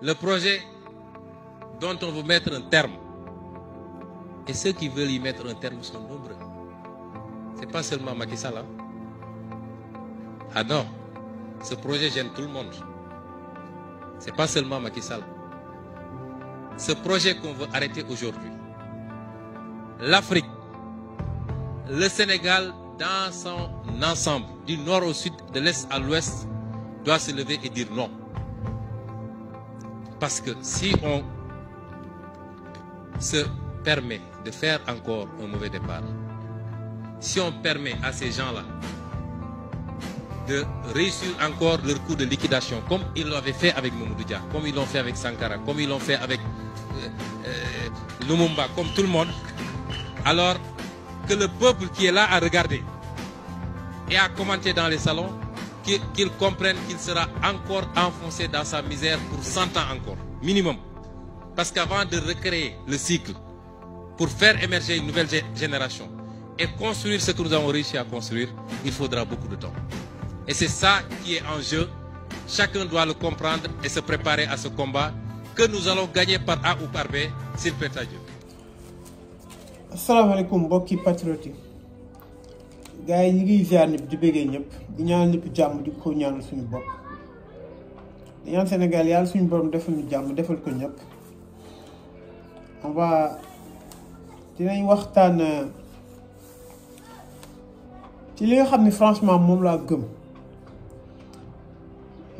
le projet dont on veut mettre un terme. Et ceux qui veulent y mettre un terme sont nombreux. C'est pas seulement Macky Sall. Hein? Ah non, ce projet gêne tout le monde. C'est pas seulement Macky Sall. Ce projet qu'on veut arrêter aujourd'hui, l'Afrique, le Sénégal dans son ensemble, du nord au sud, de l'est à l'ouest, doit se lever et dire non. Parce que si on se permet de faire encore un mauvais départ, si on permet à ces gens-là de réussir encore leur coup de liquidation, comme ils l'avaient fait avec Mamadou Dia, comme ils l'ont fait avec Sankara, comme ils l'ont fait avec Lumumba, comme tout le monde, alors que le peuple qui est là à regarder et à commenter dans les salons, qu'il comprenne qu'il sera encore enfoncé dans sa misère pour 100 ans encore, minimum. Parce qu'avant de recréer le cycle, pour faire émerger une nouvelle génération et construire ce que nous avons réussi à construire, il faudra beaucoup de temps. Et c'est ça qui est en jeu. Chacun doit le comprendre et se préparer à ce combat que nous allons gagner par A ou par B, s'il plaît à Dieu. Assalamu alaikum mbokki patriote yi gars yi ñi ngi ziar ñëpp di bëggee ñëpp di ñaanal ñëpp jàmm di ko ñaanal suñu bopp di ñaan Sénégal yàlla suñu borom defal ñu jàmm defal ko ñëpp. On va dinañ waxtaan ci li nga xam ne franchement moom laa gëm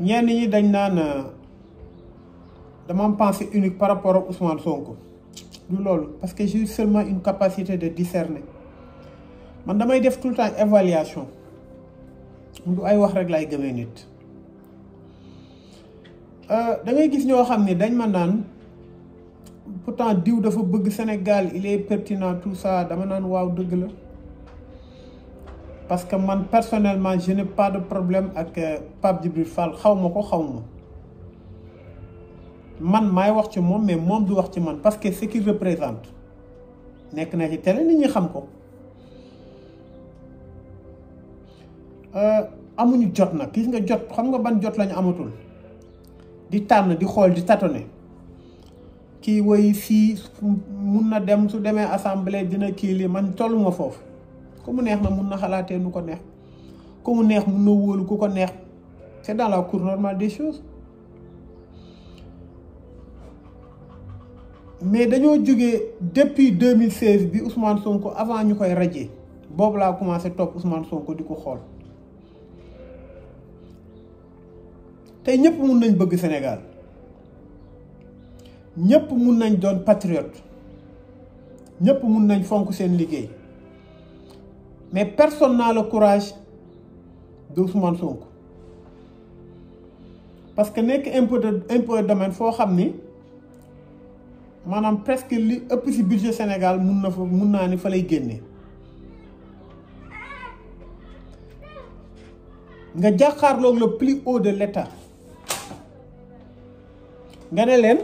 ñenn ñi dañ naan dama am pensée unique par rapport ak Ousmane Sonko. Du loolu parce que j'ai seulement une capacité de discerner man damay def tout le temps évaluation du ay wax rek lay gëmee nit da ngay gis ñoo xam ne dañ ma naan pourtant diw dafa bëgg Sénégal il est pertinent tout ça dama naan waaw dëgg la parce que man personnellement je n'ai pas de problème ak Pape Djibril Fall xaw ma ko xaw ma man maay wax ci moom mais moom du wax ci man parce que ce qu'il représente nekk na ci télé nit ñi xam ko amuñu jot nag gis nga jot xam nga ban jot lañu amatul di tànn di xool di tâtonner kii woy fii mun na dem su demee assemblée dina kii lii man tolluma foofu ku mu neex na mun na xalaatee nu ko neex ku mu neex mun na wóolu ku ko neex c'est dans la cour normale des choses. Mais dañoo jógee depuis 2016 bi Ousmane Sonko avant ñu koy radier boobu laa commencé topp Ousmane Sonko di ko xool tey ñëpp mun nañ bëgg Sénégal ñëpp mun nañ doon patriote ñëpp mun nañ fonk seen liggéey mais personne n'a le courage de Ousmane Sonko parce que nekk impôt de domaine foo xam ni maanaam presque li ëpp ci budget Sénégal mun naa ni fa lay génne nga jàkkaarloog le plus haut de l'État nga ne leen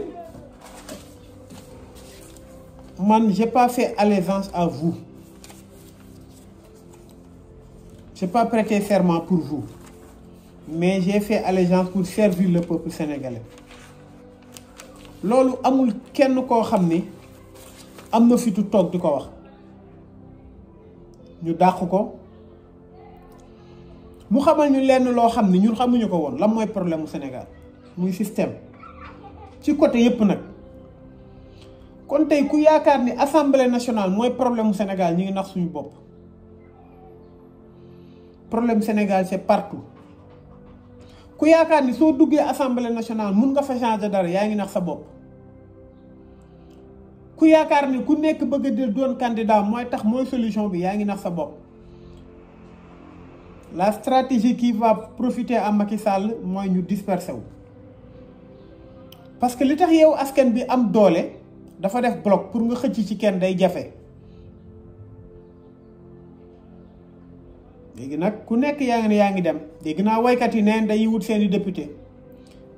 man j'ai pas fait allégeance à vous j'ai pas prêté serment pour vous mais j'ai fait allégeance pour servir le peuple sénégalais. Loolu amul kenn koo xam ni am na fitu toog di ko wax ñu dàq ko mu xamal ñu lenn loo xam ni ñun xamuñu ko woon lan mooy problème mu Sénégal muy système ci côté yépp nag kon tey ku yaakaar ni assemblée nationale mooy problème mu Sénégal ñu ngi nax suñu bopp problème Sénégal c'est partout ku yaakaar ni soo duggee assemblée nationale mun nga fa changer dara yaa ngi nax sa bopp ku yaakaar ni ku nekk bëgg a doon candidat mooy tax mooy solution bi yaa ngi nax sa bopp la stratégie qui va profiter à Macky Sall mooy ñu disperser wu parce que li tax yow askan bi am doole dafa def bloc pour nga xëcc ci kenn day jafe léegi nag ku nekk yaa ngi dem léegi naa waykat yi neen dañuy wut seen i député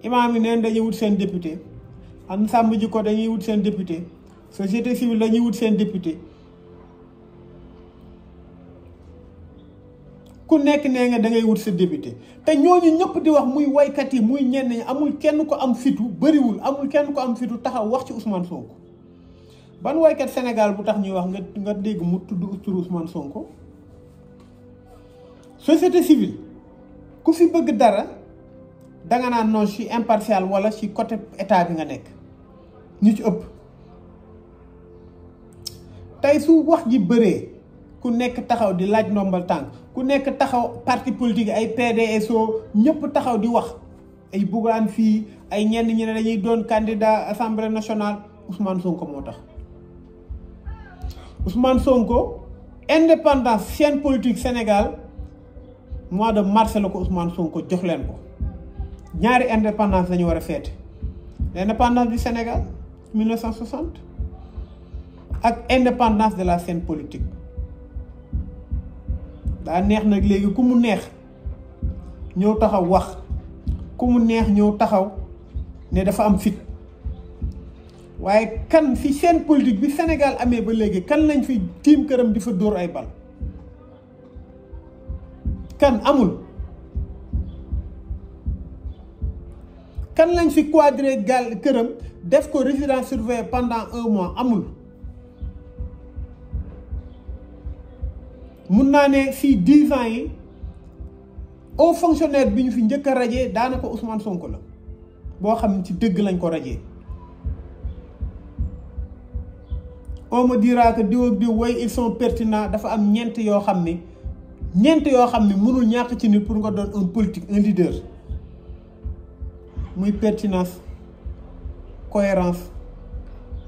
imaam yi neen dañuy wut seen député am sàmm ji ko dañuy wut seen député société civile dañuy wut seen député ku nekk nee nga da ngay wut sa député te ñooñu ñëpp di wax muy waykat yi muy ñenn ñi amul kenn ko am fitu bëriwul amul kenn ko am fitu taxaw wax ci Ousmane Sonko ban waykat Sénégal bu tax ñuy wax nga dégg mu tudd turu Ousmane Sonko. Société civile ku fi bëgg dara danga naan non ci impartial wala ci côté état bi nga nekk ñu ci ëpp tey su wax ji bëree ku nekk taxaw di laaj ndombal tànk ku nekk taxaw parti politique ay PDSO ñëpp taxaw di wax ay Bougane fii ay ñenn ñi ne dañuy doon candidat assemblée nationale Ousmane Sonko moo tax. Ousmane Sonko indépendance chaîne politique Sénégal mois de mars la ko Ousmane Sonko jox leen ko ñaari indépendance lañu war a feete l'indépendance du Sénégal 1960 ak indépendance de la scène politique. daa neex nag léegi ku mu neex ñëw taxaw wax ku mu neex ñëw taxaw ne dafa am fit waaye kan fi scène politique bi Sénégal amee ba léegi kan lañ fi tiim këram di fa dóor ay bal kan amul kan lañ fi quadrillé gal këram def ko résidence surveillée pendant 1 mois amul. mun naa ne fii 10 ans yi au fonctionnaire bi ñu fi njëkk a rajee daanaka Ousmane Sonko la boo xam ne ci dëgg lañ ko rajee on me dira que diw ak diw way ils sont pertinents dafa am ñeent yoo xam ni mënul ñàkk ci nit pour nga doon un politique un leader muy pertinence cohérence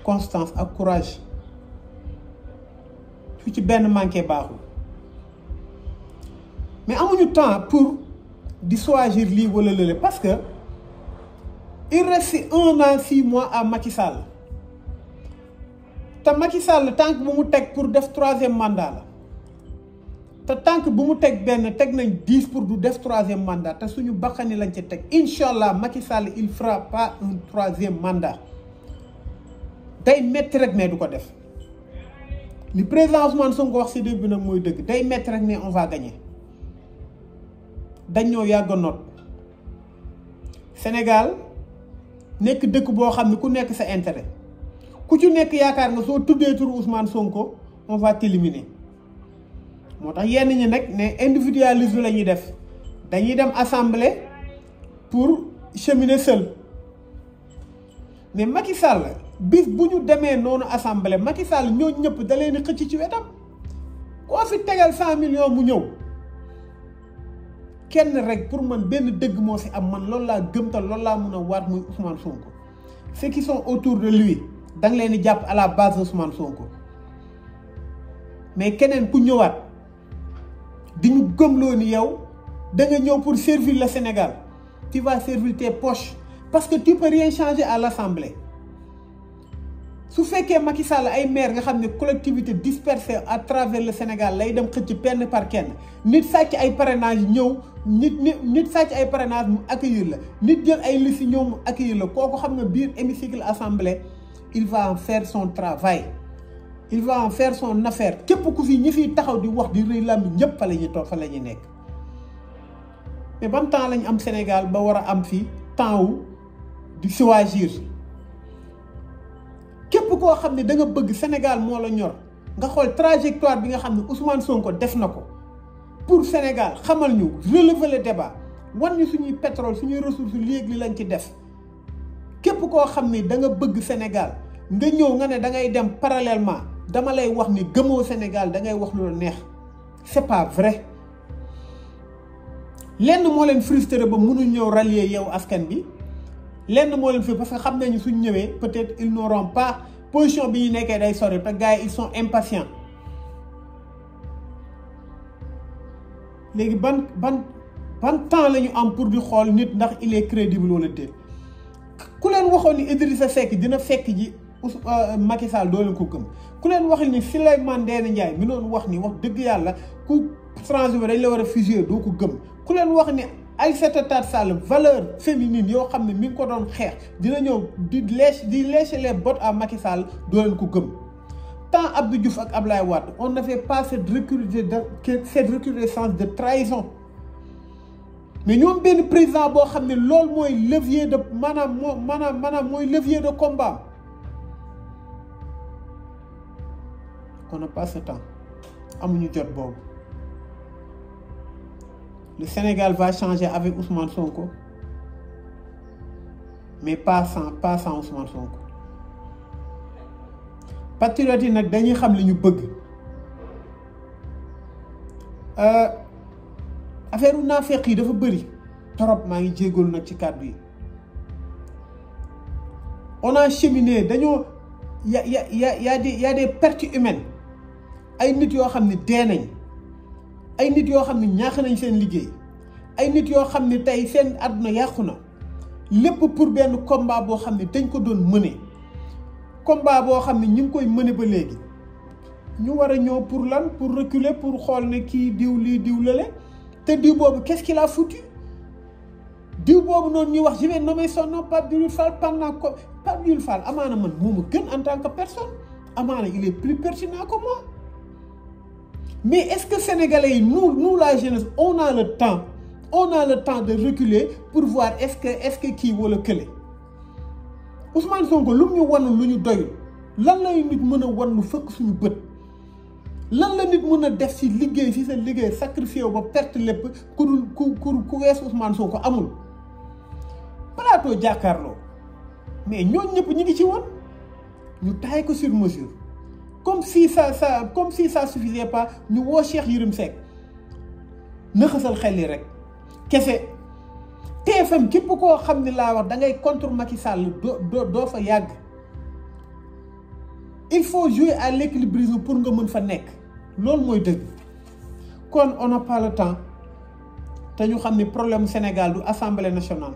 constance ak courage su ci benn manqué baaxul. mais amuñu temps pour di choisir lii wala lële parce que il reste 1 an 6 mois à Macky Sall te Macky Sall tànk bu mu teg pour def 3e mandat la te tànk bu mu teg benn teg nañ 10 pour du def 3e mandat te suñu bakkani lañ ci teg incha allah Macky Sall il fera pas un 3e mandat day metti rek mais du ko def li président Ousmane Sonko wax ci début nag mooy dëgg day metti rek mais on va gagner. dañ ñoo yàgg a noot Sénégal nekk dëkk boo xam ne ku nekk sa intérêt ku ci nekk yaakaar nga soo tuddee turu Ousmane Sonko on va t'éliminer moo tax yenn ñi nag ne individualisme la ñuy def dañuy dem assemblée pour cheminer seul mais Macky Sall bis bu ñu demee noonu assemblée Macky Sall ñooñu ñëpp da leen xëcc ci wetam koo fi tegal 100 millions mu ñëw. kenn rek pour man benn dëgg moo ci am man loolu laa gëm te loolu laa mën a waat muy Ousmane Sonko ceux qui sont autour de lui da nga leen di jàpp à la base de Ousmane Sonko mais keneen ku ñëwaat di ñu gëmloo ni yow da nga ñëw pour servir le Sénégal tu vas servir tes poches parce que tu peux rien changer à l'Assemblée. su fekkee Macky Sall ay maire nga xam ne collectivité dispersée à travers le Sénégal lay dem xëcc penn par kenn nit sàcc ay parrainage ñëw nit sàcc ay parrainage mu accueillir la nit jël ay liste ñëw mu accueillir la kooku xam nga biir hémicycle assemblée il va en faire son travail il va en faire son affaire képp ku fi ñi fiy taxaw di wax di rëy làmb ñëpp fa la ñuy toog fa la ñuy nekk mais ban temps lañ am Sénégal ba war a am fi temps wu di choisir képp koo xam ne da nga bëgg Sénégal moo la ñor nga xool trajectoire bi nga xam ne Ousmane Sonko def na ko pour Sénégal xamal ñu relever le débat wan ñu suñuy pétrole suñuy ressources léegi li lañ ci def képp koo xam ne da nga bëgg Sénégal nga ñëw nga ne da ngay dem parallèlement dama lay wax ni gëmoo Sénégal da ngay wax lu la neex c'est pas vrai lenn moo leen frustré ba mënuñ ñëw rallier yow askan bi lenn moo leen fi parce que xam nañu suñ ñëwee peut-être ils n'auront pas position bi ñu nekkee day sori te gars yi ils sont impatients léegi ban temps la ñu am pour di xool nit ndax il est crédible wala déet ku leen waxoon ni Idrissa Seck dina fekk ji Macky Sall doo leen ko gëm ku leen wax ni Souleymane Ndéné Ndiaye mi doon wax ni wax dëgg yàlla ku transhumé dañ la war a fusiller doo ko gëm ku leen wax ni Aïssata Tall Sall valeur féminine yoo xam ne mi ngi ko doon xeex dina ñëw di lécher les bottes à Macky Sall doo leen ko gëm temps Abdou Diouf ak Ablaye Wade on n'avait pas cette recrudescence de trahison mais ñoom benn président boo xam ne loolu mooy levier de maanaam mooy levier de combat. On n'a pas ce temps amuñu jot boobu. Le Sénégal va changer avec Ousmane Sonko mais pas sans Ousmane Sonko. Patriotes yi nag dañuy xam li ñu bëgg affaire naafeq yi dafa bëri trop maa ngi jégalu nag ci kàddu yi. On a cheminé dañoo y a des pertes humaines ay nit yoo xam ne dee nañ ay nit yoo xam ne ñàkk nañ seen liggéey ay nit yoo xam ne tey seen àdduna yàqu na lépp pour benn combat boo xam ne dañ ko doon mëne combat boo xam ne ñu ngi koy mëne ba léegi ñu war a ñëw pour lan pour reculer pour xool ne kii diw lii diw lale te diw boobu qu'est-ce qu'il a foutu diw boobu noonu ñuy wax je vais nommer son nom Pape Djibril Fall pendant que Pape Djibril Fall amaana man moo ma gën en tant que personne amaana il est plus pertinent que moi mais est-ce que sénégalais yi nous la jeunesse on a le temps de reculer pour voir est-ce que kii wala kële Ousmane Sonko lu mu ñu wan lu ñu doyul lan lay nit mën a wan lu fëkk suñu bët lan la nit mën a def ci liggéey ci sa liggéey sacrifié wu ba perte lépp ku wees Ousmane Sonko amul plateau jàkkaarloo mais ñooñu ñëpp ñu ngi ci woon ñu taay ko sur mesure comme si ça suffisait pas ñu woo Cheikh Yérim Seck nëxasal xel yi rek kese TFM képp koo xam ne laa wax da ngay contre Macky Sall doo fa yàgg il faut jouer à l'équilibrisme pour nga mën fa nekk loolu mooy dëgg kon on n'a pas le temps te ñu xam ni problème Sénégal du assemblée nationale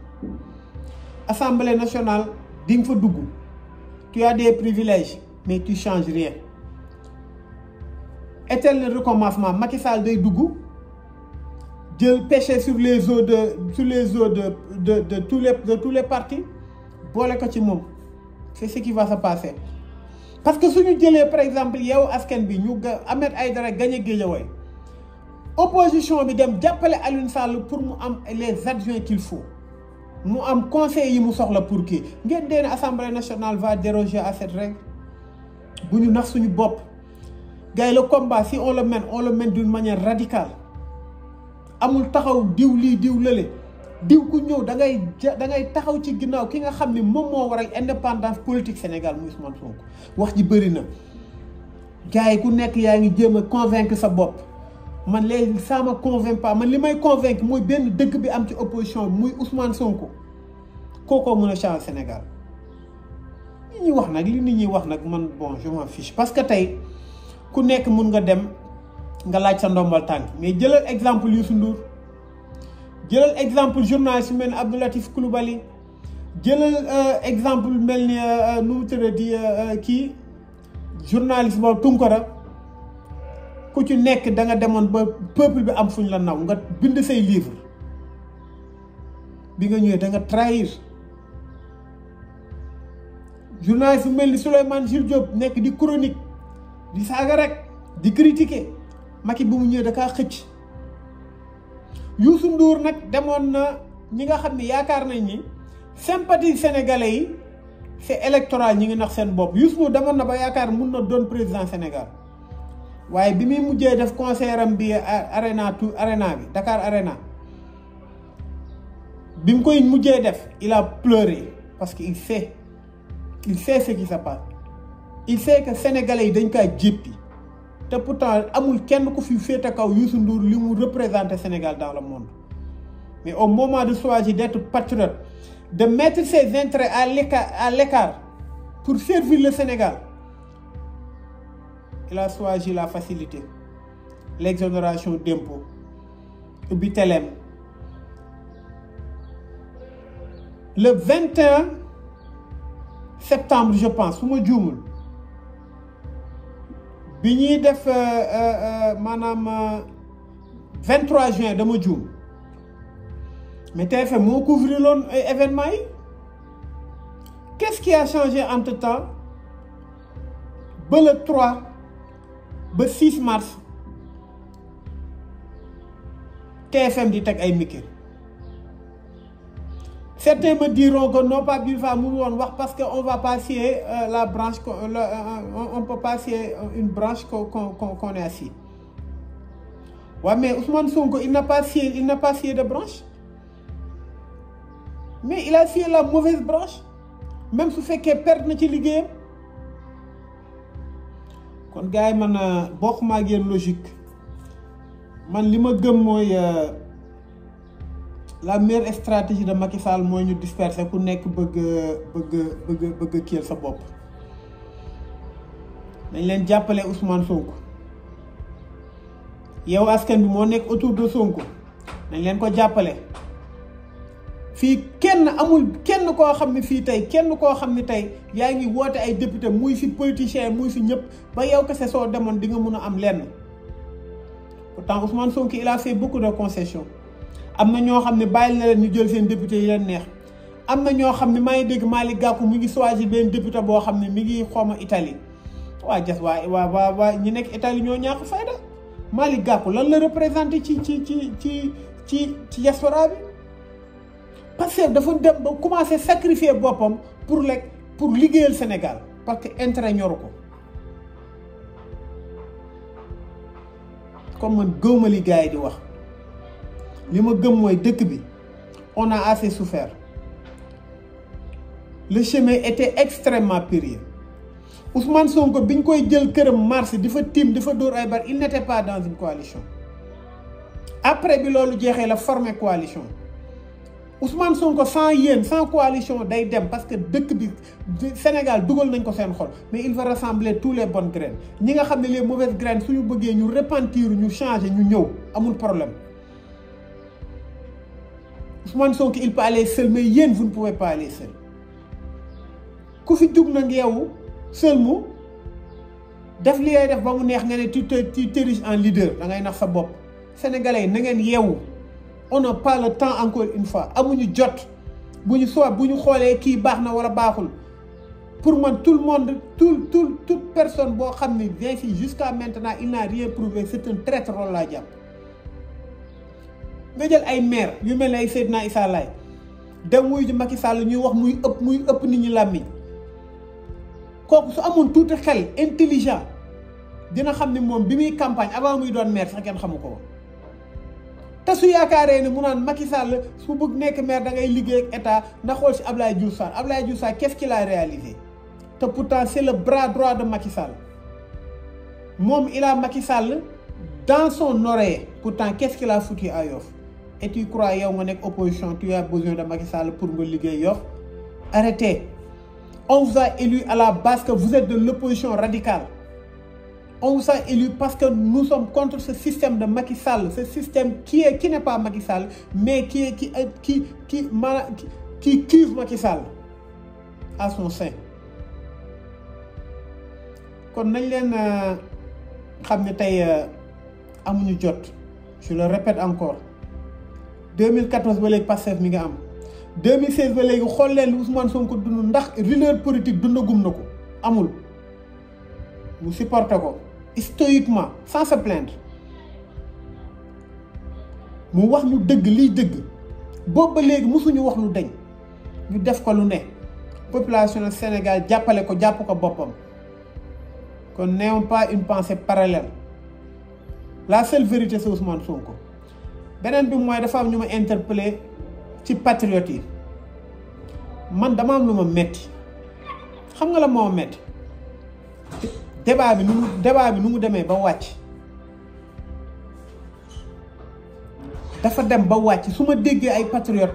di nga fa dugg tu as des privilèges mais tu changes rien éternel recommencement Macky Sall day dugg jël pêcher sur les eaux de tous les partis boole ko ci moom c'est ce qui va se passer parce que suñu jëlee par exemple yow askan bi ñu Ahmed Aïdara gagné Guédiawaye opposition bi dem jàppale Aliou Sall pour mu am les adjoints qu'il faut mu am conseil yi mu soxla pour kii ngeen dee ne Assemblée nationale va déroger à cette règle bu ñu nax suñu bopp gars yi le combat si on le mène d'une manière radicale amul taxaw diw lii diw lële diw ku ñëw da ngay taxaw ci ginnaaw ki nga xam ne moom moo waral indépendance politique Sénégal muy Ousmane Sonko wax ji bëri na gars yi ku nekk yaa ngi jéem a convaincre sa bopp man léegi ça me convainc pas man li may convaincre mooy benn dëgg bi am ci opposition bi muy Ousmane Sonko kookoo mën a changer Sénégal li ñuy wax nag man bon je m'en fiche parce que tey ku nekk mun nga dem nga laaj sa ndombal tànk mais jëlal exemple Youssou Ndour jëlal exemple journaliste mel ni Abdou Latif Coulibaly jëlal exemple mel ni nu mu tëddee kii journaliste boobu Tunkara ku ci nekk da nga demoon ba peuple bi am fuñ la naw nga bind say livre bi nga ñëwee da nga trahir journaliste mel ni Souleymane Jules Diop nekk di chronique di saaga rek di critiquer Macky bu mu ñëwee da kaa xëcc Youssou Ndour nag demoon na ñi nga xam ne yaakaar nañ ni sympathie sénégalais yi c'est électoral ñi ngi nax seen bopp Youssou Ndour demoon na ba yaakaar mun na doon président Sénégal waaye bi muy mujjee def concert am bi arena bi Dakar Arena bi mu koy mujjee def il a pleuré parce que il sait ce qui se passe il sait que sénégalais yi dañ kaa jéppi te pourtant amul kenn ku fi féete kaw Youssou Ndour li mu représenter Sénégal dans le monde mais au moment de choisir d'être patriote de mettre ses intérêts à l'écart pour servir le Sénégal il a choisi la facilité l'exonération d'impôts ubbi teleem le 21 septembre je pense su ma juumul bi ñuy def maanaam 23 juin dama juum mais TFM moo couvrir loon événement yi qu'est-ce qui a changé entre temps ba le 3 ba 6 mars TFM di teg ay micro. Certains me diront que non, pas Bilfa mënul wax parce que on va passer la branche, on peut passer une branche qu'on est assis. Ouais, mais Ousmane Sonko, il n'a pas scié de branche. Mais il a scié la mauvaise branche. Même si fait qu'il perd na ci liggéeyam. Kon gars yi man bokkuma ak yéen logique. Man li ma gëm mooy la meilleure stratégie de Macky Sall mooy ñu disperser ku nekk bëgg kiyal sa bopp. Dañ leen jàppale Ousmane Sonko. Yow askan bi moo nekk autour de Sonko. Dañ leen ko jàppale. Fii amul kenn koo xam ne fii tey kenn koo xam ne tey yaa ngi woote ay député muy fi politicien muy fi ñëpp ba yow kese soo demoon di nga mun a am lenn. Pourtant Ousmane Sonko il a fait beaucoup de concessions. Am na ñoo xam ne bàyyi na leen ñu jël seen député yi leen neex. Am na ñoo xam ne maa ngi dégg Malick Gakou mi ngi choisir benn député boo xam ne mi ngi xawma Italie. Waa jas waa ñi nekk Italie ñoo ñàkk fayda. Malick Gakou lan la représenté ci diaspora bi. Parce que dafa dem ba commencer sacrifier boppam pour liggéeyal Sénégal parce que intérêt ñoru ko. Comme man gëwma li gars yi di wax li ma gëm mooy dëkk bi on a assez souffert. Le chemin était extrêmement périlleux. Ousmane Sonko biñ koy jël këram mars di fa tiim di fa dóor ay bar il n'était pas dans une coalition. Après bi loolu jeexee la former coalition. Ousmane Sonko sans coalition day dem parce que dëkk bi Sénégal dugal nañ ko seen xol mais il va rassembler tous les bonnes graines ñi nga xam ne les mauvaises graines suñu bëggee ñu repentir ñu changer ñu ñëw amul problème. Ousmane Sonko il peut aller seul mais yéen vous ne pouvez pas aller seul ku fi jug na ngeewu seul mu def li ngay def ba mu neex nga ne tu t'ériges en leader da ngay nax sa bopp. Sénégalais na ngeen yeewu. On n'a pas le temps encore une fois amuñu jot bu ñu xoolee kii baax na wala baaxul pour man tout le monde toute personne boo xam ne vient ici jusqu'à maintenant il n'a rien prouvé c'est un traître loolu laa jàpp. nga jël ay maire yu mel ne ay Seydina Issa Laye dem wuyu ji Macky Sall ñuy wax muy ëpp nit ñi làmmiñ kooku su amoon tuuti xel intelligent dina xam ne moom bi muy campagne avant muy doon maire sax kenn xamu ko. te su yaakaaree ne mu naan Macky Sall su bëgg nekk maire da ngay liggéey ak état ndax xool si Abdoulaye Diouf Sarr Abdoulaye Diouf Sarr qu'est-ce qu'il a réalisé te pourtant c'est le bras droit de Macky Sall moom il a Macky Sall dans son oreille pourtant qu'est-ce qu'il a foutu à Yoff et tu crois yow nga nekk opposition tu as besoin de Macky Sall pour nga liggéey Yoff arrêtez on vous a élu à la base que vous êtes de l'opposition radicale. On vous a élu parce que nous sommes contre ce système de Macky Sall, ce système qui n'est pas Macky Sall, mais qui cuve Macky Sall à son sein. Kon nañ leen xam ne tey amuñu jot. Je le répète encore. 2014 ba léegi Pastef mi nga am. 2016 ba léegi xool leen Ousmane Sonko dund ndax leader politique dundagum na ko amul. Mu supporté ko. Stoïquement sans se plaindre mu wax ñu dëgg liy dëgg boobu ba léegi mosuñu wax lu deñ ñu def ko lu ne population Sénégal jàppale ko jàpp ko boppam kon n'ayons pas une pensée parallèle la seule vérité c'est Ousmane Sonko. Beneen bi mooy dafa am ñu ma interpellé ci patriotes yi man dama am lu ma metti xam nga la moo metti débat bi nu mu demee ba wàcc dafa dem ba wàcc su ma déggee ay patriote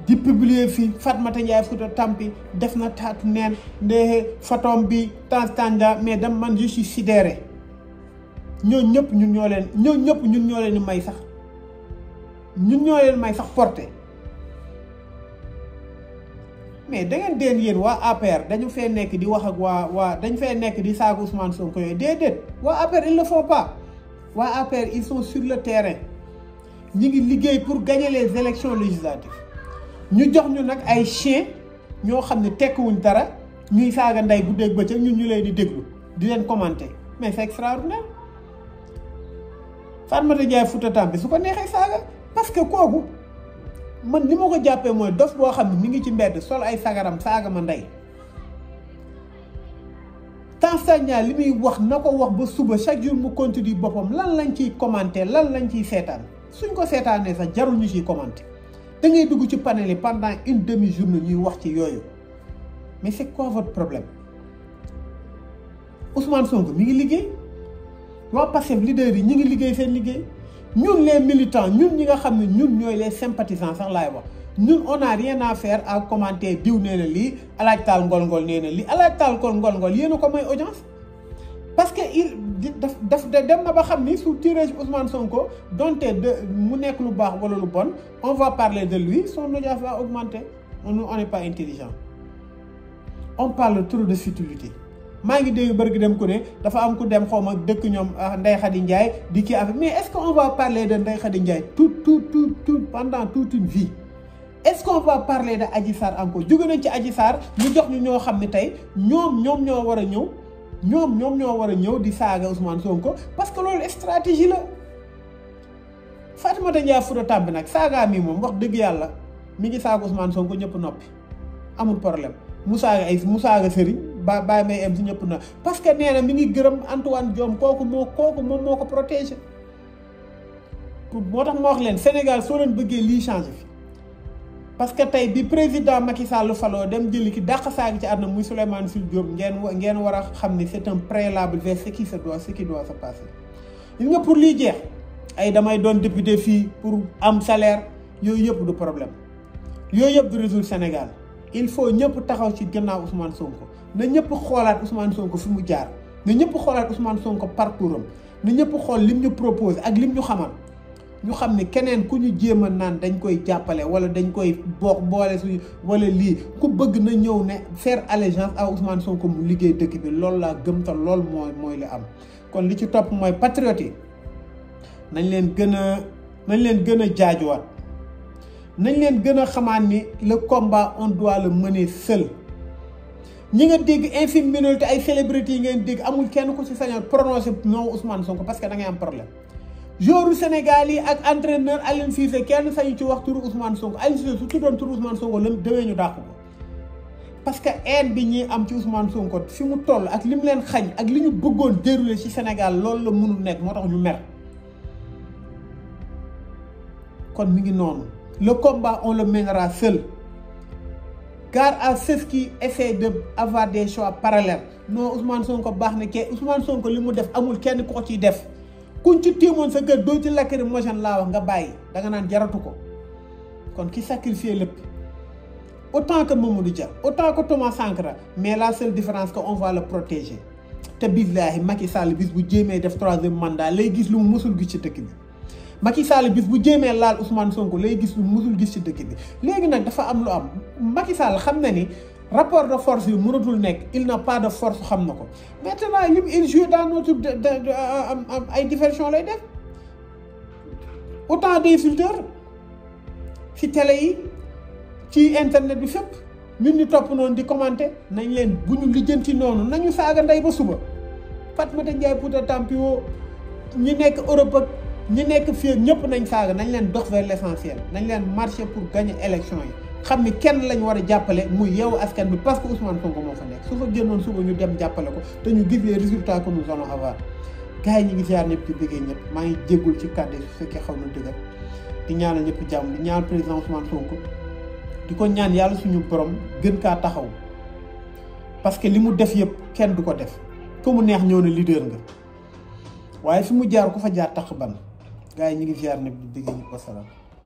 di publier fii Fatmata Ndiaye Fouta Tampi def na taatu neen nde photom bi tanda mais dem man je suis sidéré ñoo ñëpp ñun ñoo leen may sax porté mais da ngeen deen yéen waa APR dañu fee nekk di wax ak waa dañu fee nekk di saaga Ousmane Sonko yooyu déedéet waa APR ils le font pas waa APR ils sont sur le terrain ñi ngi liggéey pour gagner les élections législatives ñu jox ñu nag ay chien ñoo xam ne tekkiwuñ dara ñuy saaga ndey bu dégg bëccëg ñun ñu leen di déglu di leen commenter mais c'est extraordinaire. Fatoumata Ndiaye Fouta Tampi su ko neexee saaga parce que kooku man li ma ko jàppee mooy dof boo xam ne mi ngi ci mbedd sol ay sagaram saaga ma ndey. Tanzania li muy wax na ko wax ba suba chaque jour mu continue boppam lan lañ ciy commenter lan lañ ciy seetaan suñ ko seetaanee sax jarul ñu ciy commenter da ngay dugg ci panel yi pendant une demi-journée ñuy wax ci yooyu mais c'est quoi votre problème Ousmane Sonko mi ngi liggéey waa Pastef leader yi ñi ngi liggéey seen liggéey ñun les militants ñun ñi nga xam ne ñun ñooy les sympathisants sax laay wax ñun on a rien à faire à commenter diw nee na lii alaaj taal ngol-ngol nee na lii alaaj taal ngol-ngol yéen a ko may audience parce que il daf dem na ba xam ni su tirage Ousmane Sonko donte mu nekk lu baax wala lu bon on va parler de lui son audience va augmenter on n'est pas intelligent on parle trop de futilité maa ngi dégg bërgi dem ku ne dafa am ku dem xaw ma dëkk ñoom Ndeye Khady Ndiaye di kii avec mais est-ce qu'on va parler de Ndeye Khady Ndiaye tout pendant toute une vie est-ce qu'on va parler de Adji Sarr encore jóge nañ ci Adji Sarr ñu jox ñu ñoo xam ne tey ñoom ñoo war a ñëw ñoom ñoo war a ñëw di saaga Ousmane Sonko parce que loolu stratégie la Fatoumata Ndiaye Fouta Tampi nag saaga mi moom wax dëgg yàlla mi ngi saaga Ousmane Sonko ñëpp noppi amul problème mu saaga sëriñ bàyyi may am si ñëpp na parce que nee na mi ngi gërëm Antoine Diome kooku moom moo ko protégé moo tax ma wax leen Sénégal soo leen bëggee lii changé fi parce que tey bi président Macky Sall faloo dem jëli ki dàq saagi ci àdduna muy Souleymane Jules Diop ngeen war a xam ni c'est un préalable vers ce qui doit se passer. gis nga pour lii jeex ay damay doon député fii pour am salaire yooyu yëpp du problème yooyu yëpp du résoudre Sénégal il faut ñëpp taxaw ci gannaaw Ousmane Sonko na ñëpp xoolaat Ousmane Sonko fi mu jaar na ñëpp xoolaat Ousmane Sonko parcours am na ñëpp xool lim ñu proposé ak lim ñu xamal. ñu xam ne keneen ku ñu jéem a naan dañ koy jàppale wala dañ koy boole suñu wala lii ku bëgg na ñëw ne faire allégeance à Ousmane Sonko mu liggéey dëkk bi loolu laa gëm te loolu mooy li am kon li ci topp mooy patriote yi nañ leen gën a jaajuwaat nañ leen gën a xamaat ni le combat on doit le mener seul ñi nga dégg infime minorité ay célébrités yi ngeen dégg amul kenn ku ci sañoon prononcé non Ousmane Sonko parce que da ngay am problème. joueur Sénégal yi ak entraîneur Aliou Cissé kenn sañu ci wax turu Ousmane Sonko Aliou Cissé su tuddoon turu Ousmane Sonko la demee ñu dàq ko parce que haine bi ñuy am ci Ousmane Sonko fi mu toll ak li mu leen xañ ak li ñu bëggoon dérouler ci Sénégal loolu la mënul nekk moo tax ñu mer kon mi ngi noonu le combat on le mènera seul car à ceux qui essaient de avoir des choix parallèles non Ousmane Sonko baax na kee Ousmane Sonko li mu def amul kenn ko ciy def. kuñ ci téemoon sa kër doo ci lacrymogène laa wax nga bàyyi danga naan jaratu ko kon ki sacrifier lépp autant que Mamadou Dia autant que Thomas Sankara mais la seule différence que on va le protéger te billaahi Macky Sall bis bu jéemee def 3e mandat lay gis lu mu musul gis ci dëkk bi Macky Sall bis bu jéemee laal Ousmane Sonko lay gis lu mu musul gis ci dëkk bi léegi nag dafa am lu am Macky Sall xam na ni rapport de force yi mënatul nekk il n'a pas de force xam na ko maintenant lim il joue dans notre ay diversion lay def autant d'insulteurs ci télé yi ci internet bi fépp ñun ñu topp noonu di commenter nañ leen bu ñu lijjanti noonu nañu saaga ndey ba suba Fatoumata Ndiaye Fouta Tampi ñi nekk Europe ak ñi nekk fii ñëpp nañ saaga nañ leen dox vers l'essentiel nañ leen marcher pour gagner élection yi xam ni kenn lañ war a jàppale muy yeewu askan bi parce que Ousmane Sonko moo fa nekk su fa génnoon suba ñu dem jàppale ko te ñu gis les résultats que nous allons avoir gars yi ñu ngi ziar ñëpp di bëggee ñëpp maa ngi jéggul ci kàddu su fekkee xaw na dëgër di ñaanal ñëpp jàmm di ñaanal président Ousmane Sonko di ko ñaan yàlla suñu borom gën kaa taxaw parce que li mu def yëpp kenn du ko def ku mu neex ñëw na leader nga waaye fi mu jaar ku fa jaar tax ban gars yi ñu ngi ziar ñëpp di bëggee ñëpp wasalaam